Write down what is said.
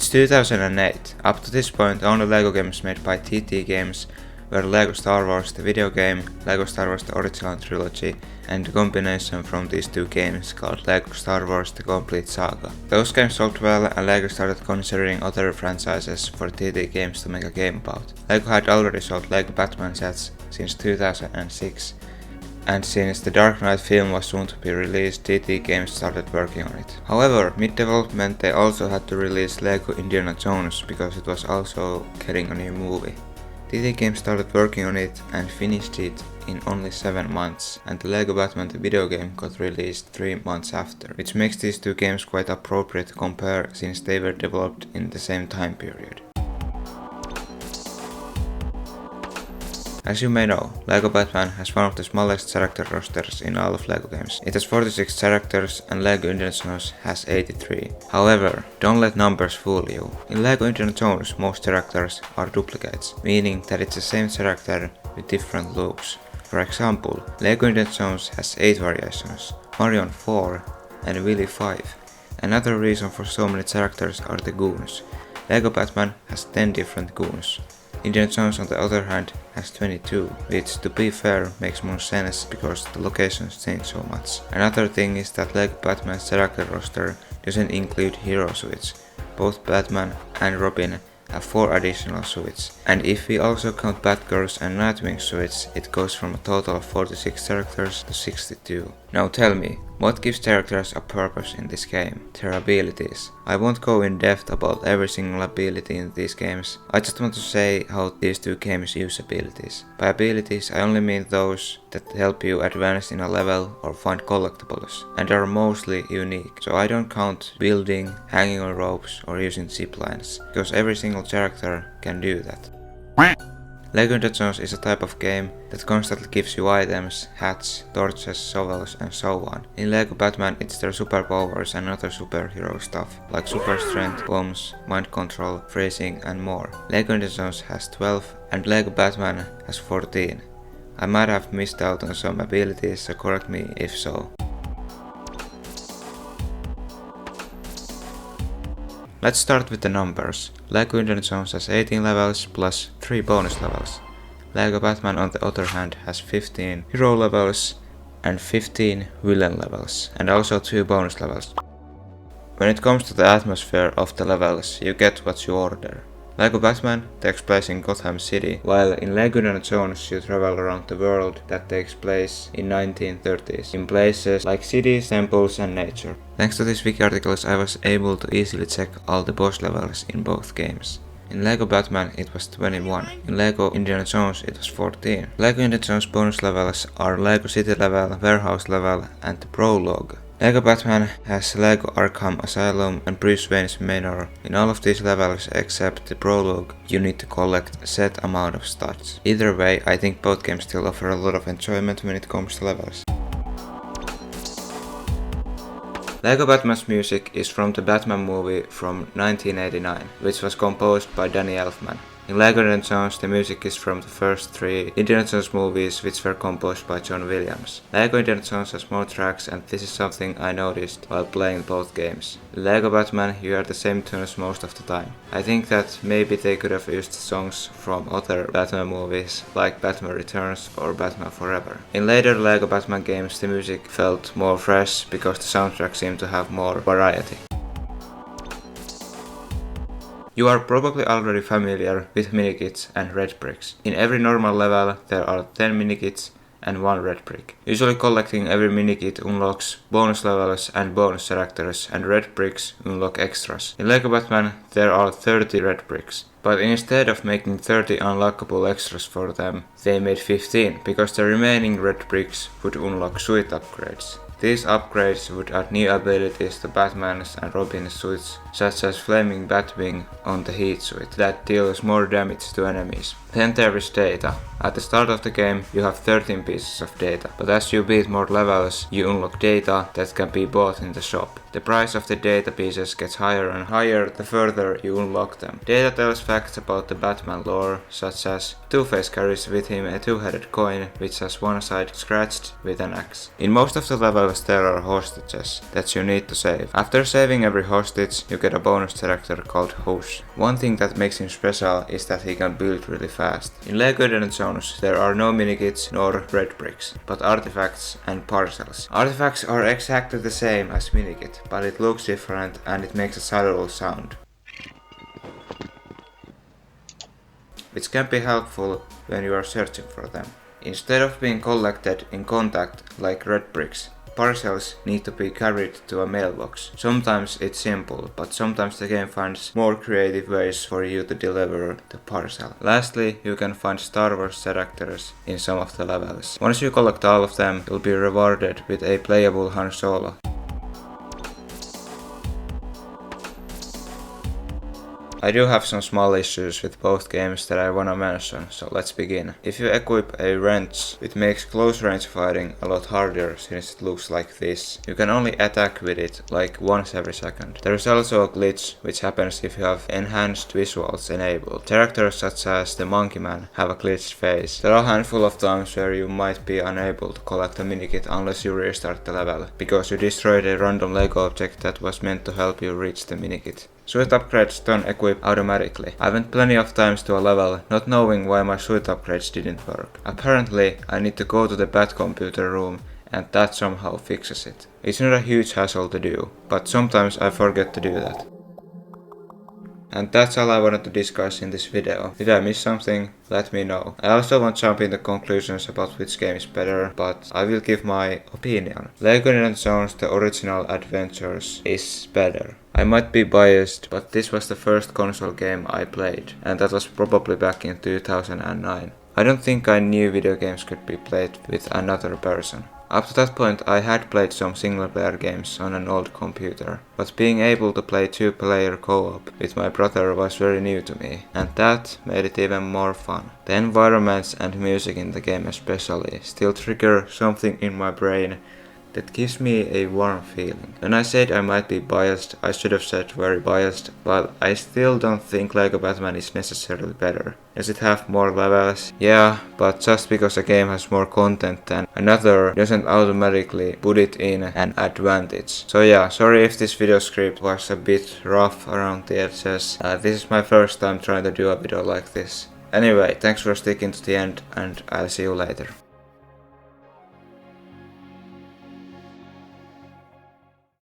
It's 2008. Up to this point, only LEGO games made by TT Games were LEGO Star Wars the video game, LEGO Star Wars the original trilogy, and the combination from these two games called LEGO Star Wars the Complete Saga. Those games sold well and LEGO started considering other franchises for TT Games to make a game about. LEGO had already sold LEGO Batman sets since 2006, and since the Dark Knight film was soon to be released, TT Games started working on it. However, mid-development they also had to release LEGO Indiana Jones because it was also getting a new movie. TT Games started working on it and finished it in only 7 months, and the LEGO Batman the video game got released 3 months after, which makes these two games quite appropriate to compare since they were developed in the same time period. As you may know, LEGO Batman has one of the smallest character rosters in all of LEGO games. It has 46 characters and LEGO Indiana Jones has 83. However, don't let numbers fool you. In LEGO Indiana Jones most characters are duplicates, meaning that it's the same character with different looks. For example, LEGO Indiana Jones has 8 variations, Marion 4 and Willy 5. Another reason for so many characters are the goons. LEGO Batman has 10 different goons. Indiana Jones on the other hand has 22, which to be fair makes more sense because the locations change so much. Another thing is that LEGO Batman's character roster doesn't include hero suits. Both Batman and Robin have 4 additional suits, and if we also count Batgirl's and Nightwing's suits, it goes from a total of 46 characters to 62. Now tell me, what gives characters a purpose in this game? Their abilities. I won't go in depth about every single ability in these games, I just want to say how these two games use abilities. By abilities I only mean those that help you advance in a level or find collectibles, and are mostly unique, so I don't count building, hanging on ropes or using zip lines, because every single character can do that. LEGO Indiana Jones is a type of game that constantly gives you items, hats, torches, shovels and so on. In LEGO Batman it's their superpowers and other superhero stuff, like super strength, bombs, mind control, freezing and more. LEGO Indiana Jones has 12 and LEGO Batman has 14. I might have missed out on some abilities, so correct me if so. Let's start with the numbers. LEGO Indiana Jones has 18 levels plus 3 bonus levels. LEGO Batman on the other hand has 15 hero levels and 15 villain levels, and also 2 bonus levels. When it comes to the atmosphere of the levels, you get what you order. LEGO Batman takes place in Gotham City, while in LEGO Indiana Jones you travel around the world that takes place in 1930s, in places like cities, temples and nature. Thanks to these wiki articles I was able to easily check all the boss levels in both games. In LEGO Batman it was 21, in LEGO Indiana Jones it was 14. LEGO Indiana Jones bonus levels are LEGO City level, Warehouse level and the Prologue. LEGO Batman has LEGO Arkham Asylum and Bruce Wayne's Manor. In all of these levels except the Prologue you need to collect a set amount of studs. Either way, I think both games still offer a lot of enjoyment when it comes to levels. LEGO Batman's music is from the Batman movie from 1989, which was composed by Danny Elfman. In LEGO Indiana Jones the music is from the first 3 Indiana Jones movies, which were composed by John Williams. LEGO Indiana Jones has more tracks, and this is something I noticed while playing both games. In LEGO Batman you hear the same tunes most of the time. I think that maybe they could have used songs from other Batman movies like Batman Returns or Batman Forever. In later LEGO Batman games the music felt more fresh because the soundtrack seemed to have more variety. You are probably already familiar with minikits and red bricks. In every normal level there are 10 minikits and 1 red brick. Usually collecting every minikit unlocks bonus levels and bonus characters, and red bricks unlock extras. In LEGO Batman there are 30 red bricks, but instead of making 30 unlockable extras for them, they made 15, because the remaining red bricks would unlock suit upgrades. These upgrades would add new abilities to Batman's and Robin's suits, such as Flaming Batwing on the Heat suit, that deals more damage to enemies. Then there is data. At the start of the game you have 13 pieces of data, but as you beat more levels you unlock data that can be bought in the shop. The price of the data pieces gets higher and higher the further you unlock them. Data tells facts about the Batman lore, such as Two-Face carries with him a 2-headed coin which has one side scratched with an axe. In most of the levels because there are hostages that you need to save. After saving every hostage, you get a bonus character called Hose. One thing that makes him special is that he can build really fast. In LEGO Indiana Jones, there are no minikits nor red bricks, but artifacts and parcels. Artifacts are exactly the same as minikit, but it looks different and it makes a subtle sound, which can be helpful when you are searching for them. Instead of being collected in contact like red bricks, parcels need to be carried to a mailbox. Sometimes it's simple, but sometimes the game finds more creative ways for you to deliver the parcel. Lastly, you can find Star Wars characters in some of the levels. Once you collect all of them, you'll be rewarded with a playable Han Solo. I do have some small issues with both games that I wanna mention, so let's begin. If you equip a wrench, it makes close range fighting a lot harder since it looks like this. You can only attack with it like once every second. There is also a glitch which happens if you have enhanced visuals enabled. Characters such as the Monkey Man have a glitched face. There are a handful of times where you might be unable to collect a minikit unless you restart the level, because you destroyed a random Lego object that was meant to help you reach the minikit. Suit upgrades don't equip automatically. I went plenty of times to a level not knowing why my suit upgrades didn't work. Apparently, I need to go to the bad computer room and that somehow fixes it. It's not a huge hassle to do, but sometimes I forget to do that. And that's all I wanted to discuss in this video. Did I miss something? Let me know. I also won't jump into conclusions about which game is better, but I will give my opinion. LEGO Indiana Jones The Original Adventures is better. I might be biased, but this was the first console game I played, and that was probably back in 2009. I don't think I knew video games could be played with another person. Up to that point I had played some single player games on an old computer, but being able to play 2-player co-op with my brother was very new to me, and that made it even more fun. The environments and music in the game especially still trigger something in my brain that gives me a warm feeling. When I said I might be biased, I should have said very biased, but I still don't think LEGO Batman is necessarily better. Does it have more levels? Yeah, but just because a game has more content than another doesn't automatically put it in an advantage. So yeah, sorry if this video script was a bit rough around the edges. This is my first time trying to do a video like this. Anyway, thanks for sticking to the end and I'll see you later.